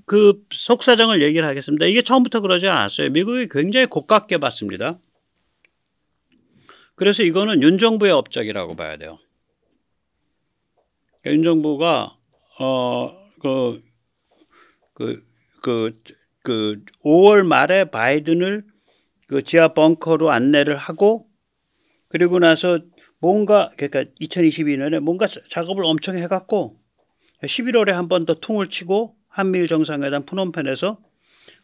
그 속사정을 얘기를 하겠습니다. 이게 처음부터 그러지 않았어요. 미국이 굉장히 고깝게 봤습니다. 그래서 이거는 윤 정부의 업적이라고 봐야 돼요. 윤 정부가 5월 말에 바이든을 그 지하 벙커로 안내를 하고, 그리고 나서 그러니까 2022년에 뭔가 작업을 엄청 해갖고 11월에 한 번 더 퉁을 치고 한미일 정상회담 푸놈펜에서,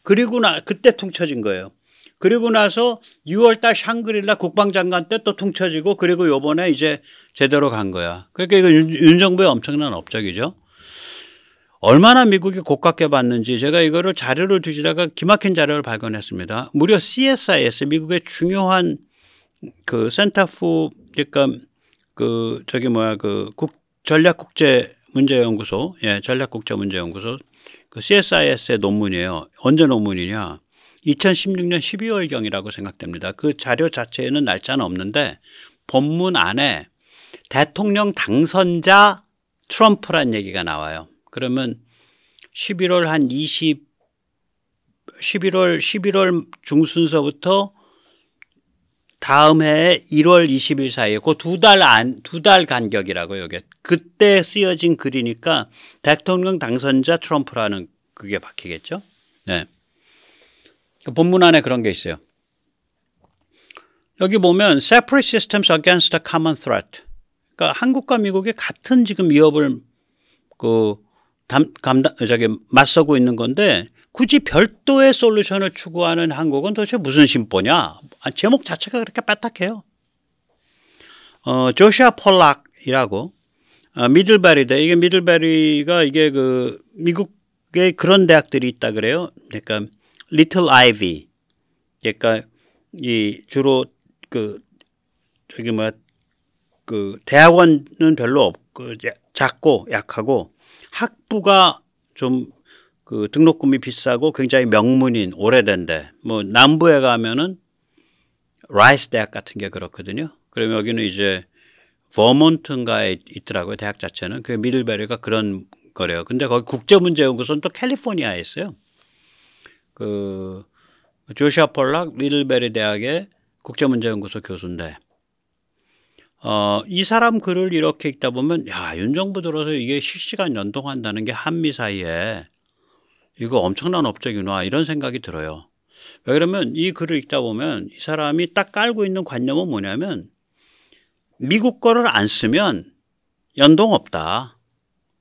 그리고 그때 퉁 쳐진 거예요. 그리고 나서 6월달 샹그릴라 국방장관 때 또 퉁 쳐지고, 그리고 요번에 이제 제대로 간 거야. 그러니까 이거 윤 정부의 엄청난 업적이죠. 얼마나 미국이 고깝게 봤는지 제가 이거를 자료를 뒤지다가 기막힌 자료를 발견했습니다. 무려 CSIS, 미국의 중요한 그 센터 그러니까 전략국제문제연구소, 전략국제문제연구소 그 CSIS의 논문이에요. 언제 논문이냐? 2016년 12월경이라고 생각됩니다. 그 자료 자체에는 날짜는 없는데 본문 안에 대통령 당선자 트럼프란 얘기가 나와요. 그러면 11월 11월 중순서부터 다음 해 1월 20일 사이에 그 두 달 간격이라고요. 이게 그때 쓰여진 글이니까 대통령 당선자 트럼프라는 그게 박히겠죠. 네. 그 본문 안에 그런 게 있어요. 여기 보면 separate systems against a common threat. 그러니까 한국과 미국이 같은 지금 위협을 맞서고 있는 건데, 굳이 별도의 솔루션을 추구하는 한국은 도대체 무슨 심보냐? 제목 자체가 그렇게 빠딱해요. 조시아 폴락이라고 미들베리대, 이게 미들베리가 이게 그 미국의 그런 대학들이 있다 그래요. 그러니까 리틀 아이비, 그러니까 이 주로 대학원은 별로 없고 작고 약하고 학부가 좀 등록금이 비싸고 굉장히 명문인 오래된데, 뭐 남부에 가면은 라이스 대학 같은 게 그렇거든요. 그러면 여기는 이제 버몬트인가에 있더라고요. 대학 자체는. 그 미들베리가 그런 거래요. 근데 거기 국제문제연구소는 또 캘리포니아에 있어요. 그 조시아 폴락 미들베리 대학의 국제문제연구소 교수인데, 이 사람 글을 이렇게 읽다 보면, 야, 윤 정부 들어서 이게 실시간 연동한다는 게 한미 사이에 이거 엄청난 업적이구나, 이런 생각이 들어요. 왜 그러면 이 글을 읽다 보면 이 사람이 딱 깔고 있는 관념은 뭐냐면, 미국 거를 안 쓰면 연동 없다.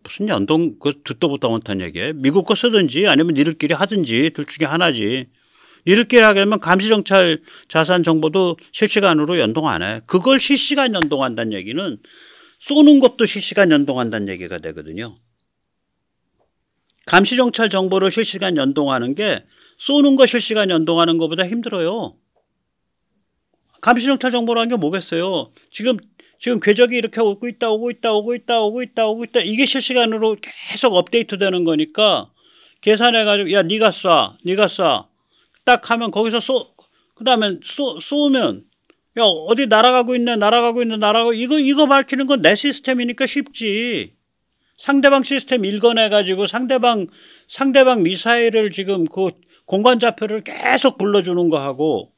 무슨 연동, 그 듣도 보도 못한 얘기예요. 미국 거 쓰든지 아니면 니들끼리 하든지 둘 중에 하나지. 니들끼리 하게 되면 감시정찰 자산 정보도 실시간으로 연동 안 해. 그걸 실시간 연동한다는 얘기는 쏘는 것도 실시간 연동한다는 얘기가 되거든요. 감시정찰 정보를 실시간 연동하는 게 쏘는 거 실시간 연동하는 것보다 힘들어요. 감시정찰 정보라는 게 뭐겠어요? 지금 궤적이 이렇게 오고 있다. 이게 실시간으로 계속 업데이트 되는 거니까 계산해가지고, 야, 네가 쏴. 딱 하면 거기서 그 다음에 쏘면, 야, 어디 날아가고 있네. 이거 밝히는 건 내 시스템이니까 쉽지. 상대방 시스템 읽어내가지고 상대방 미사일을 지금 그 공간 좌표를 계속 불러주는 거 하고,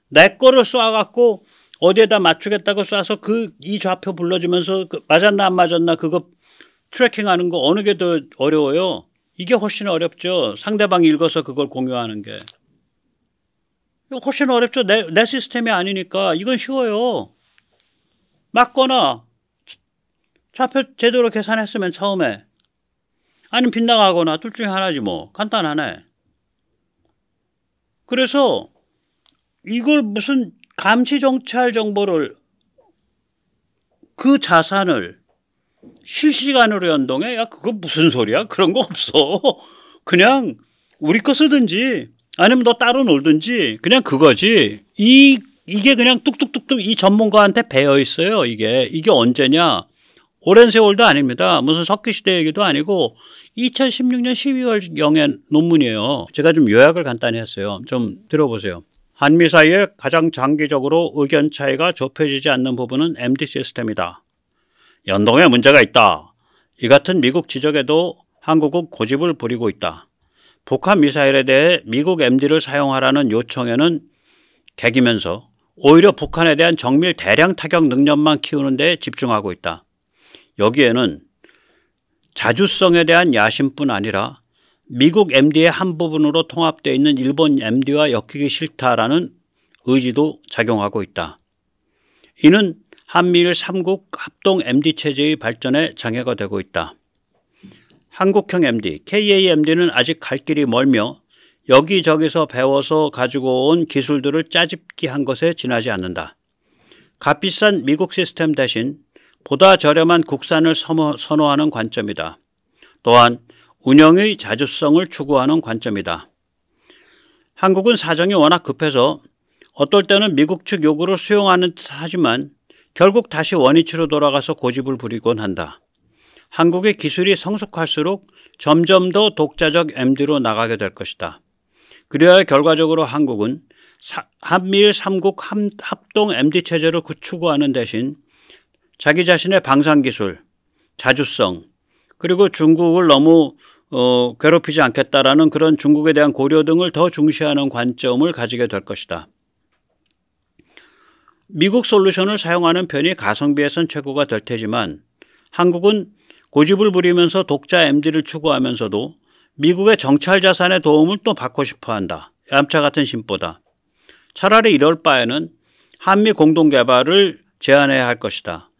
내 거를 쏴갖고 어디에다 맞추겠다고 쏴서 이 좌표 불러주면서 맞았나 안 맞았나 그거 트래킹하는 거 어느 게 더 어려워요? 이게 훨씬 어렵죠. 상대방이 읽어서 그걸 공유하는 게. 훨씬 어렵죠. 내 시스템이 아니니까. 이건 쉬워요. 맞거나 좌표 제대로 계산했으면 처음에, 아니면 빗나가거나 둘 중에 하나지 뭐. 간단하네. 그래서 이걸 무슨 감시정찰 정보를, 그 자산을 실시간으로 연동해? 야, 그거 무슨 소리야? 그런 거 없어. 그냥 우리 거 쓰든지 아니면 너 따로 놀든지 그냥 그거지. 이게 그냥 뚝뚝뚝뚝 이 전문가한테 배어 있어요. 이게 언제냐? 오랜 세월도 아닙니다. 무슨 석기시대 얘기도 아니고 2016년 12월경의 논문이에요. 제가 좀 요약을 간단히 했어요. 좀 들어보세요. 한미 사이에 가장 장기적으로 의견 차이가 좁혀지지 않는 부분은 MD 시스템이다. 연동에 문제가 있다. 이 같은 미국 지적에도 한국은 고집을 부리고 있다. 북한 미사일에 대해 미국 MD를 사용하라는 요청에는 개기면서 오히려 북한에 대한 정밀 대량 타격 능력만 키우는 데 집중하고 있다. 여기에는 자주성에 대한 야심뿐 아니라 미국 MD의 한 부분으로 통합되어 있는 일본 MD와 엮이기 싫다라는 의지도 작용하고 있다. 이는 한미일 3국 합동 MD 체제의 발전에 장애가 되고 있다. 한국형 MD, KAMD는 아직 갈 길이 멀며 여기저기서 배워서 가지고 온 기술들을 짜집기 한 것에 지나지 않는다. 값비싼 미국 시스템 대신 보다 저렴한 국산을 선호하는 관점이다. 또한 운영의 자주성을 추구하는 관점이다. 한국은 사정이 워낙 급해서 어떨 때는 미국 측 요구를 수용하는 듯 하지만 결국 다시 원위치로 돌아가서 고집을 부리곤 한다. 한국의 기술이 성숙할수록 점점 더 독자적 MD로 나가게 될 것이다. 그래야 결과적으로 한국은 한미일 3국 합동 MD 체제를 추구하는 대신 자기 자신의 방산기술, 자주성, 그리고 중국을 너무 괴롭히지 않겠다라는 그런 중국에 대한 고려 등을 더 중시하는 관점을 가지게 될 것이다. 미국 솔루션을 사용하는 편이 가성비에선 최고가 될 테지만 한국은 고집을 부리면서 독자 MD를 추구하면서도 미국의 정찰 자산의 도움을 또 받고 싶어 한다. 얌차 같은 심보다. 차라리 이럴 바에는 한미 공동개발을 제한해야 할 것이다.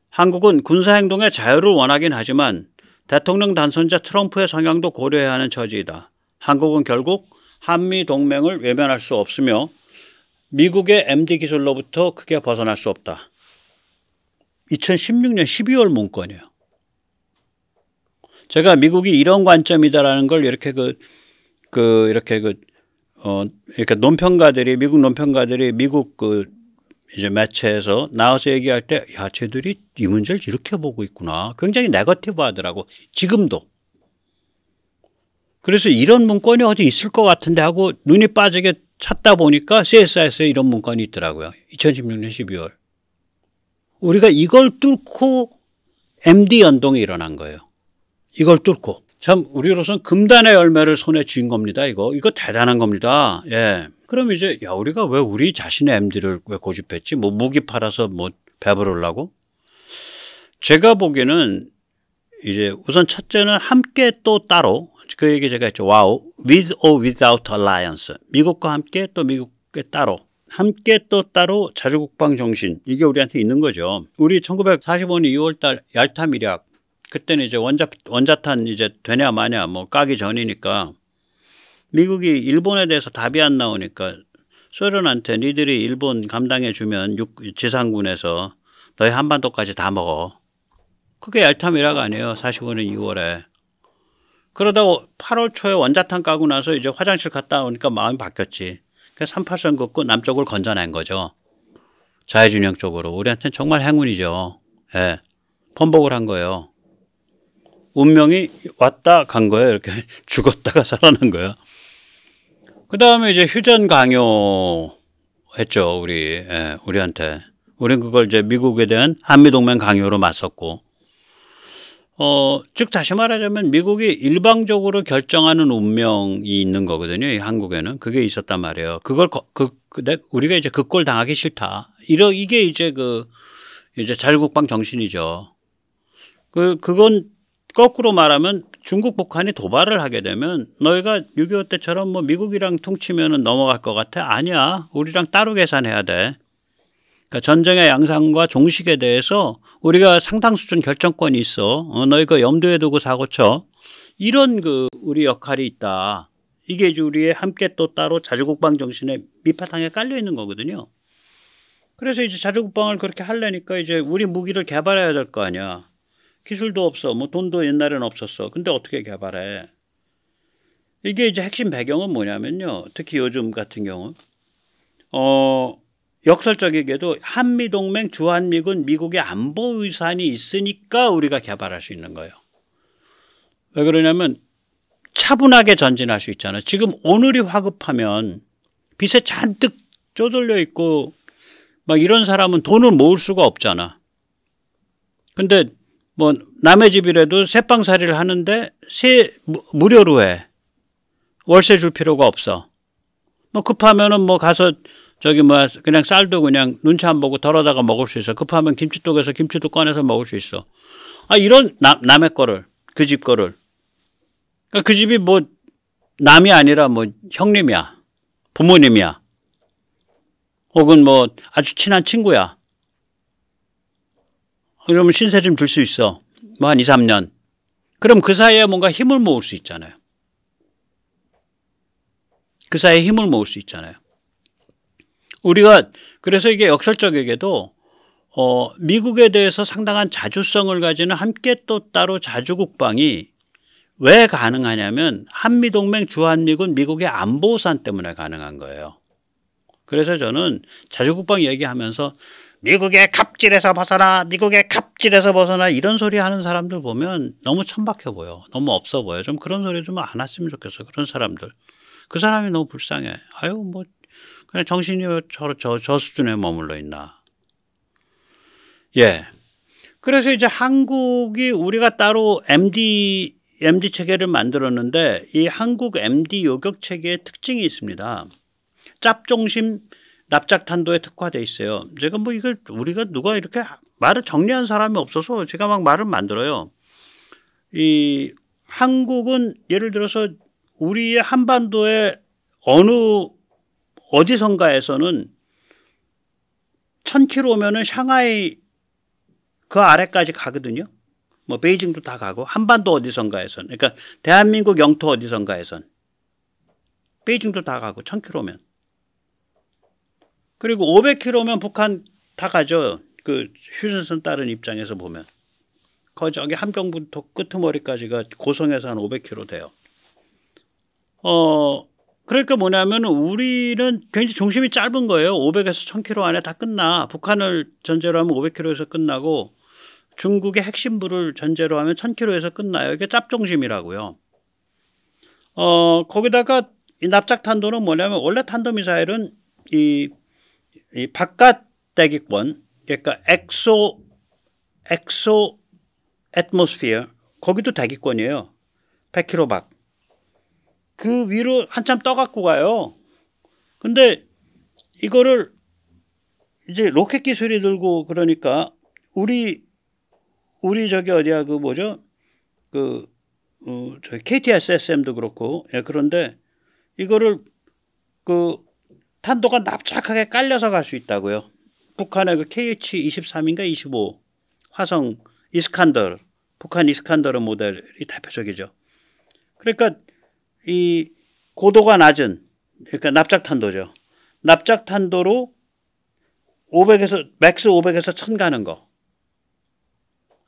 한국은 군사행동의 자유를 원하긴 하지만 대통령 당선자 트럼프의 성향도 고려해야 하는 처지이다. 한국은 결국 한미 동맹을 외면할 수 없으며 미국의 MD 기술로부터 크게 벗어날 수 없다. 2016년 12월 문건이에요. 제가 미국이 이런 관점이다라는 걸 이렇게 이렇게 논평가들이 미국 논평가들이 미국 이제 매체에서 나와서 얘기할 때, 야, 쟤들이 이 문제를 이렇게 보고 있구나. 굉장히 네거티브 하더라고. 지금도. 그래서 이런 문건이 어디 있을 것 같은데 하고 눈이 빠지게 찾다 보니까 CSIS에 이런 문건이 있더라고요. 2016년 12월. 우리가 이걸 뚫고 MD 연동이 일어난 거예요. 이걸 뚫고. 참 우리로서는 금단의 열매를 손에 쥔 겁니다. 이거 대단한 겁니다. 예. 그럼 이제 야 우리가 왜 우리 자신의 MD를 왜 고집했지? 뭐 무기 팔아서 뭐 배부르려고? 제가 보기에는 이제 우선 첫째는 함께 또 따로 그 얘기 제가 했죠. 와우. With or without alliance. 미국과 함께 또 미국과 따로. 함께 또 따로 자주국방 정신. 이게 우리한테 있는 거죠. 우리 1945년 2월달 얄타 밀약. 그때는 이제 원자탄 이제 되냐 마냐 뭐 까기 전이니까 미국이 일본에 대해서 답이 안 나오니까 소련한테 니들이 일본 감당해 주면 지상군에서 너희 한반도까지 다 먹어. 그게 얄타 밀약 아니에요. 45년 2월에. 그러다가 8월 초에 원자탄 까고 나서 이제 화장실 갔다 오니까 마음이 바뀌었지. 그래서 38선 긋고 남쪽을 건져낸 거죠. 자해준영 쪽으로. 우리한테는 정말 행운이죠. 예. 번복을 한 거예요. 운명이 왔다 간 거예요. 이렇게 죽었다가 살아난 거예요. 그 다음에 이제 휴전 강요 했죠. 우리한테. 우린 그걸 이제 미국에 대한 한미동맹 강요로 맞섰고. 즉 다시 말하자면 미국이 일방적으로 결정하는 운명이 있는 거거든요. 이 한국에는. 그게 있었단 말이에요. 그걸 우리가 이제 그 꼴 당하기 싫다. 이게 이제 이제 자유국방 정신이죠. 그건 거꾸로 말하면 중국, 북한이 도발을 하게 되면 너희가 6.25 때처럼 뭐 미국이랑 퉁치면 넘어갈 것 같아? 아니야. 우리랑 따로 계산해야 돼. 그러니까 전쟁의 양상과 종식에 대해서 우리가 상당 수준 결정권이 있어. 너희 그 염두에 두고 사고 쳐. 이런 우리 역할이 있다. 이게 이제 우리의 함께 또 따로 자주국방 정신의 밑바탕에 깔려 있는 거거든요. 그래서 이제 자주국방을 그렇게 하려니까 이제 우리 무기를 개발해야 될 거 아니야. 기술도 없어. 뭐 돈도 옛날에는 없었어. 근데 어떻게 개발해? 이게 이제 핵심 배경은 뭐냐면요. 특히 요즘 같은 경우 역설적이게도 한미동맹 주한미군 미국의 안보 위산이 있으니까 우리가 개발할 수 있는 거예요. 왜 그러냐면 차분하게 전진할 수 있잖아요. 지금 오늘이 화급하면 빚에 잔뜩 쪼들려 있고 막 이런 사람은 돈을 모을 수가 없잖아. 근데 뭐 남의 집이라도 새빵살이를 하는데 무료로 해. 월세 줄 필요가 없어. 뭐 급하면은 뭐 가서 저기 뭐야 그냥 쌀도 그냥 눈치 안 보고 덜어다가 먹을 수 있어. 급하면 김치독에서 김치도 꺼내서 먹을 수 있어. 아 이런 남의 거를 그 집 거를 그러니까 그 집이 뭐 남이 아니라 뭐 형님이야, 부모님이야, 혹은 뭐 아주 친한 친구야. 그러면 신세 좀 줄 수 있어. 뭐 한 2, 3년. 그럼 그 사이에 뭔가 힘을 모을 수 있잖아요. 그 사이에 힘을 모을 수 있잖아요. 우리가 그래서 이게 역설적에게도 미국에 대해서 상당한 자주성을 가지는 함께 또 따로 자주국방이 왜 가능하냐면 한미동맹 주한미군 미국의 안보우산 때문에 가능한 거예요. 그래서 저는 자주국방 얘기하면서 미국의 갑질에서 벗어나, 미국의 갑질에서 벗어나 이런 소리 하는 사람들 보면 너무 천박해 보여. 너무 없어 보여. 좀 그런 소리 좀 안 했으면 좋겠어. 그런 사람들. 그 사람이 너무 불쌍해. 아유 뭐 그냥 정신이 저 수준에 머물러 있나. 예. 그래서 이제 한국이 우리가 따로 MD 체계를 만들었는데 이 한국 MD 요격 체계의 특징이 있습니다. 짭중심 납작탄도에 특화돼 있어요. 제가 뭐 이걸 우리가 누가 이렇게 말을 정리한 사람이 없어서 제가 막 말을 만들어요. 이 한국은 예를 들어서 우리의 한반도의 어디선가에서는 1000km면은 샹하이 그 아래까지 가거든요. 뭐 베이징도 다 가고 한반도 어디선가에선 그러니까 대한민국 영토 어디선가에선 베이징도 다 가고 1000km면 그리고 500km면 북한 다 가죠. 그 휴전선 따른 입장에서 보면 거기 저기 함경부터 끄트머리까지가 고성에서 한 500km 돼요. 그러니까 뭐냐면 우리는 굉장히 중심이 짧은 거예요. 500에서 1000km 안에 다 끝나. 북한을 전제로 하면 500km에서 끝나고 중국의 핵심부를 전제로 하면 1000km에서 끝나요. 이게 짭중심이라고요. 거기다가 이 납작탄도는 뭐냐면 원래 탄도미사일은 이 바깥 대기권 그러니까 엑소 애트모스피어 거기도 대기권이에요. 100km 밖. 그 위로 한참 떠갖고 가요. 근데 이거를 이제 로켓 기술이 들고 그러니까 우리 저기 어디야 그 뭐죠? 저기 KTSSM도 그렇고 예, 그런데 이거를 그 탄도가 납작하게 깔려서 갈 수 있다고요. 북한의 그 KH-23인가 25 화성 이스칸더 북한 이스칸더르 모델이 대표적이죠. 그러니까 이 고도가 낮은 그러니까 납작탄도죠. 납작탄도로 500에서 맥스 500에서 1000 가는 거.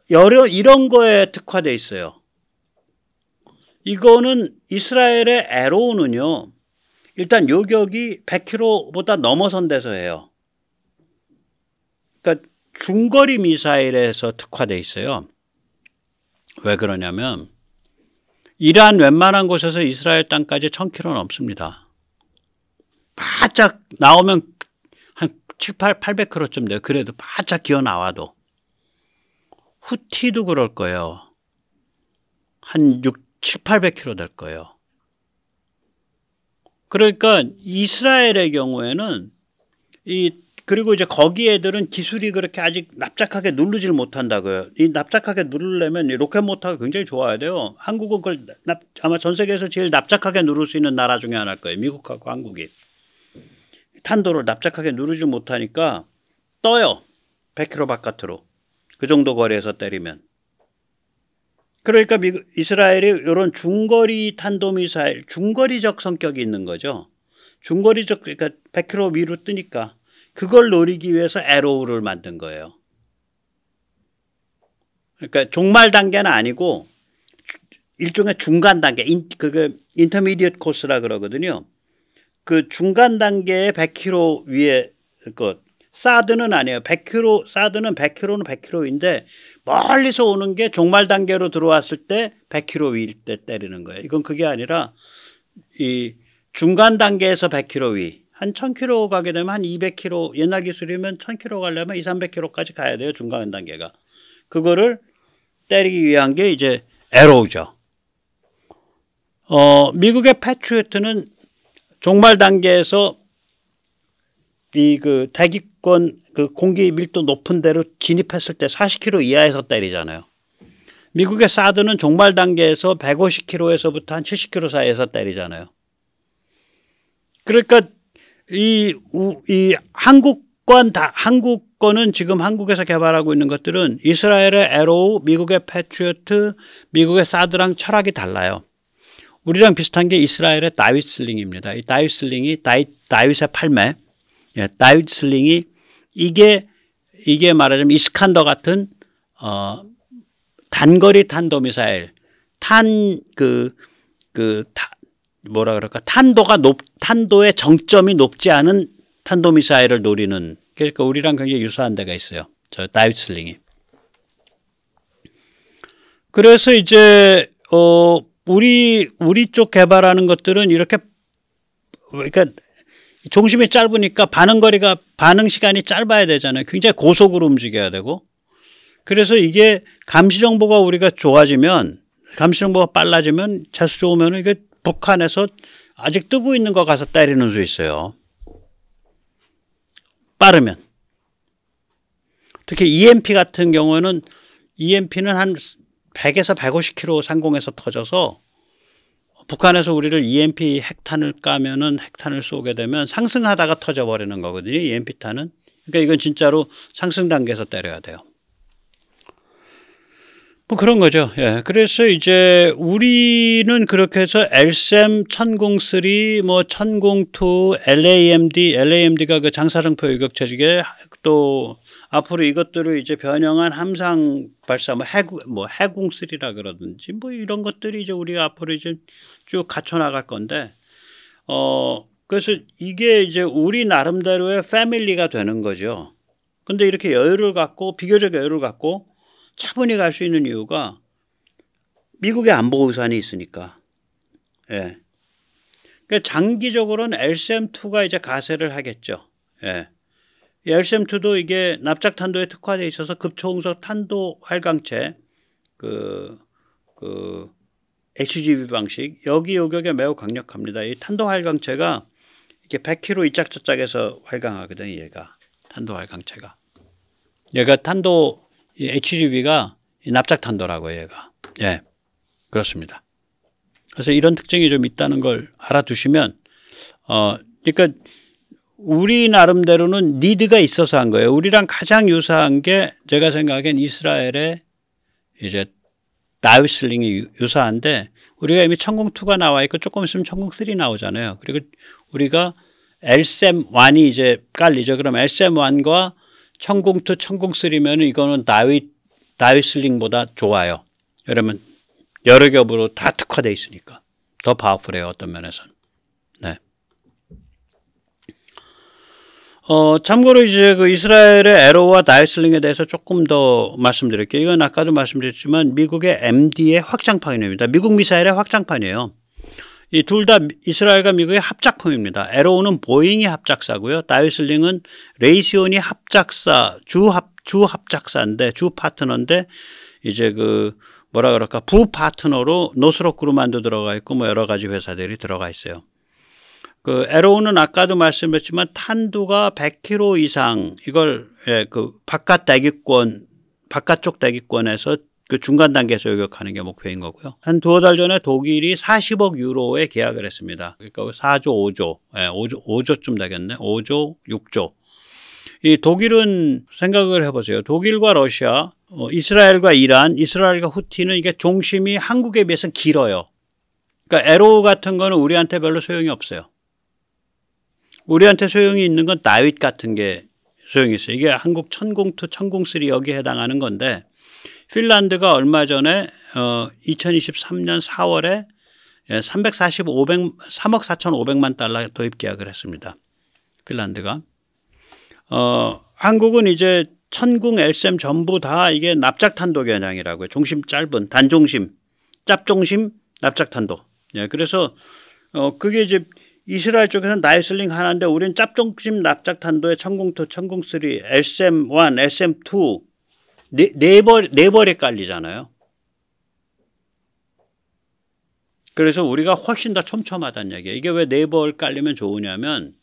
이런 거에 특화돼 있어요. 이거는 이스라엘의 에로우는요. 일단 요격이 100km보다 넘어선 데서 해요. 그러니까 중거리 미사일에서 특화돼 있어요. 왜 그러냐면 이란 웬만한 곳에서 이스라엘 땅까지 1000km 넘습니다. 바짝 나오면 한 800km쯤 돼요. 그래도 바짝 기어 나와도. 후티도 그럴 거예요. 한 700-800km 될 거예요. 그러니까 이스라엘의 경우에는 그리고 이제 거기 애들은 기술이 그렇게 아직 납작하게 누르질 못한다고요. 이 납작하게 누르려면 로켓 모터가 굉장히 좋아야 돼요. 한국은 그걸 아마 전 세계에서 제일 납작하게 누를 수 있는 나라 중에 하나일 거예요. 미국하고 한국이. 탄도를 납작하게 누르지 못하니까 떠요. 100km 바깥으로. 그 정도 거리에서 때리면. 그러니까 이스라엘이 이런 중거리 탄도미사일, 중거리적 성격이 있는 거죠. 중거리적, 그러니까 100km 위로 뜨니까 그걸 노리기 위해서 에로우를 만든 거예요. 그러니까 종말 단계는 아니고 일종의 중간 단계, 그게 인터미디엇 코스라 그러거든요. 그 중간 단계의 100km 위에 사드는 아니에요. 100km, 사드는 100km는 100km인데 멀리서 오는 게 종말 단계로 들어왔을 때 100km 위일 때 때리는 거예요. 이건 그게 아니라 이 중간 단계에서 100km 위. 한 1000km 가게 되면 한 200km, 옛날 기술이면 1000km 가려면 200-300km까지 가야 돼요. 중간 단계가. 그거를 때리기 위한 게 이제 에로우죠. 미국의 패트리어트는 종말 단계에서 이 그 대기권 그 공기 밀도 높은 데로 진입했을 때 40km 이하에서 때리잖아요. 미국의 사드는 종말 단계에서 150km에서부터 한 70km 사이에서 때리잖아요. 그러니까 이 한국권은 지금 한국에서 개발하고 있는 것들은 이스라엘의 에로우, 미국의 패트리어트, 미국의 사드랑 철학이 달라요. 우리랑 비슷한 게 이스라엘의 다윗 슬링입니다. 이 다윗 슬링이 다윗의 팔매, 예, 다윗 슬링이 이게 말하자면 이스칸더 같은 단거리 탄도미사일, 뭐라 그럴까, 탄도의 정점이 높지 않은 탄도미사일을 노리는, 그러니까 우리랑 굉장히 유사한 데가 있어요. 저 다윗 슬링이. 그래서 이제 우리 쪽 개발하는 것들은 이렇게, 그러니까 중심이 짧으니까 반응 시간이 짧아야 되잖아요. 굉장히 고속으로 움직여야 되고. 그래서 이게 감시 정보가 우리가 좋아지면, 감시 정보가 빨라지면, 재수 좋으면 이게 북한에서 아직 뜨고 있는 거 가서 때리는 수 있어요. 빠르면. 특히 EMP 같은 경우는 EMP는 한 100에서 150km 상공에서 터져서 북한에서 우리를 EMP 핵탄을 까면은 핵탄을 쏘게 되면 상승하다가 터져버리는 거거든요. EMP탄은. 그러니까 이건 진짜로 상승 단계에서 때려야 돼요. 뭐 그런 거죠. 예. 그래서 이제 우리는 그렇게 해서 LSAM 1003, 뭐 1002, LAMD가 그 장사정포 유격체지계, 또 앞으로 이것들을 이제 변형한 함상 발사, 해공3라 그러든지 뭐 이런 것들이 이제 우리가 앞으로 이제 쭉 갖춰 나갈 건데, 그래서 이게 이제 우리 나름대로의 패밀리가 되는 거죠. 근데 이렇게 여유를 갖고, 비교적 여유를 갖고 차분히 갈 수 있는 이유가 미국의 안보 우산이 있으니까. 예. 그러니까 장기적으로는 LSAM-2가 이제 가세를 하겠죠. 예. LSAM-2도 이게 납작탄도에 특화되어 있어서 급초음속 탄도 활강체, HGV 방식, 여기 요격에 매우 강력합니다. 이 탄도 활강체가 이게 100km 이 짝 저 짝에서 활강하거든요. 얘가 탄도 활강체가. 얘가 HGV가 납작탄도라고 얘가. 예, 그렇습니다. 그래서 이런 특징이 좀 있다는 걸 알아두시면, 그러니까 우리 나름대로는 니드가 있어서 한 거예요. 우리랑 가장 유사한 게 제가 생각엔 이스라엘의 이제 다윗 슬링이 유사한데, 우리가 이미 천공2가 나와 있고 조금 있으면 천공3 나오잖아요. 그리고 우리가 LSAM-1이 이제 깔리죠. 그럼 LSAM-1과 천공2, 천공3면 이거는 다윗 슬링보다 좋아요. 그러면 여러 겹으로 다 특화되어 있으니까 더 파워풀해요. 어떤 면에서는. 네. 참고로 이제 그 이스라엘의 에로와 다윗 슬링에 대해서 조금 더 말씀드릴게요. 이건 아까도 말씀드렸지만 미국의 MD의 확장판입니다. 미국 미사일의 확장판이에요. 이 둘 다 이스라엘과 미국의 합작품입니다. 에로우는 보잉이 합작사고요. 다윗 슬링은 레이시온이 합작사, 주 합작사인데, 주 파트너인데, 이제 그 뭐라 그럴까, 부 파트너로 노스록 그루만도 들어가 있고 뭐 여러 가지 회사들이 들어가 있어요. 그 에로우는 아까도 말씀드렸지만 탄두가 100km 이상, 이걸 그 바깥쪽 대기권에서 그 중간 단계에서 요격하는 게 목표인 거고요. 한 두어 달 전에 독일이 40억 유로에 계약을 했습니다. 그러니까 4조, 5조, 5조쯤 되겠네. 5조, 6조. 이 독일은 생각을 해보세요. 독일과 러시아, 이스라엘과 이란, 이스라엘과 후티는 이게 중심이 한국에 비해서 길어요. 그러니까 에로우 같은 거는 우리한테 별로 소용이 없어요. 우리한테 소용이 있는 건 다윗 같은 게 소용이 있어요. 이게 한국 1002, 1003 여기에 해당하는 건데, 핀란드가 얼마 전에 2023년 4월에 3억 4,500만 달러 도입 계약을 했습니다. 핀란드가. 한국은 이제 천궁, LSAM 전부 다 이게 납작탄도 겨냥이라고요. 중심 짧은, 단중심, 짭중심, 납작탄도. 예, 그래서 그게 이제 이스라엘 쪽에서는 다윗 슬링 하나인데, 우리는 짭중심 납작탄도에 천궁2, 천궁3, LSAM-1, LSAM-2 네 벌에 깔리잖아요. 그래서 우리가 훨씬 더 촘촘하다는 얘기예요. 이게 왜 네이버를 깔리면 좋으냐면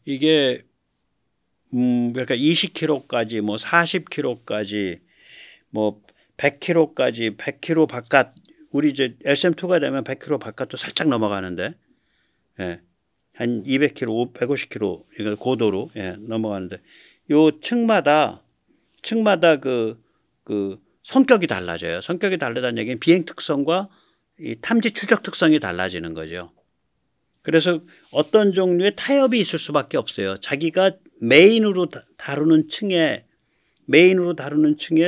이게 그러니까 20km까지 뭐 40km까지 뭐 100km까지 100km 바깥 우리 이제 SM2가 되면 100km 바깥도 살짝 넘어가는데 예. 한 200km, 150km 이거 고도로 예, 넘어가는데 요 층마다 그 성격이 달라져요. 성격이 다르다는 얘기는 비행 특성과 이 탐지 추적 특성이 달라지는 거죠. 그래서 어떤 종류의 타협이 있을 수밖에 없어요. 자기가 메인으로 다루는 층에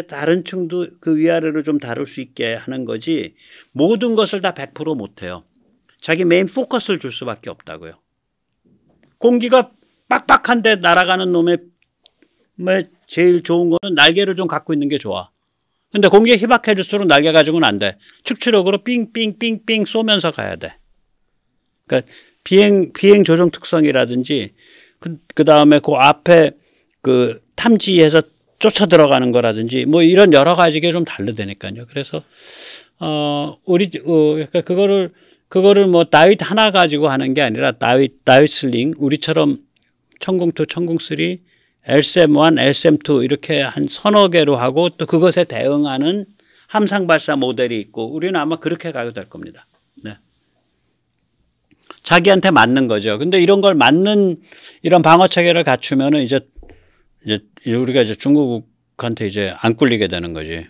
다른 층도 그 위아래로 좀 다룰 수 있게 하는 거지 모든 것을 다 100% 못해요. 자기 메인 포커스를 줄 수밖에 없다고요. 공기가 빡빡한데 날아가는 놈의 제일 좋은 거는 날개를 좀 갖고 있는 게 좋아. 근데 공기가 희박해질수록 날개 가지고는 안 돼. 축출력으로 삥삥삥삥 쏘면서 가야 돼. 그러니까 비행 조종 특성이라든지 그 다음에 그 앞에 그 탐지해서 쫓아 들어가는 거라든지 뭐 이런 여러 가지가 좀 다르다니까요. 그래서 그러니까 그거를 뭐 다윗 하나 가지고 하는 게 아니라 다윗 슬링 우리처럼 천궁2, 천궁3, LSM1, LSM2 이렇게 한 서너 개로 하고 또 그것에 대응하는 함상 발사 모델이 있고 우리는 아마 그렇게 가게 될 겁니다. 네. 자기한테 맞는 거죠. 근데 이런 걸 맞는 이런 방어 체계를 갖추면은 이제 우리가 이제 중국한테 이제 안 꿀리게 되는 거지.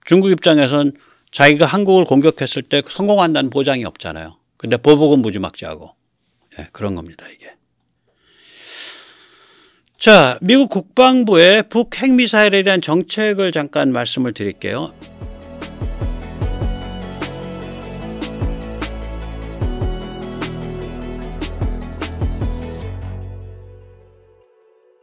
중국 입장에선 자기가 한국을 공격했을 때 성공한다는 보장이 없잖아요. 근데 보복은 무지막지하고 예, 그런 겁니다, 이게. 자, 미국 국방부의 북 핵미사일에 대한 정책을 잠깐 말씀을 드릴게요.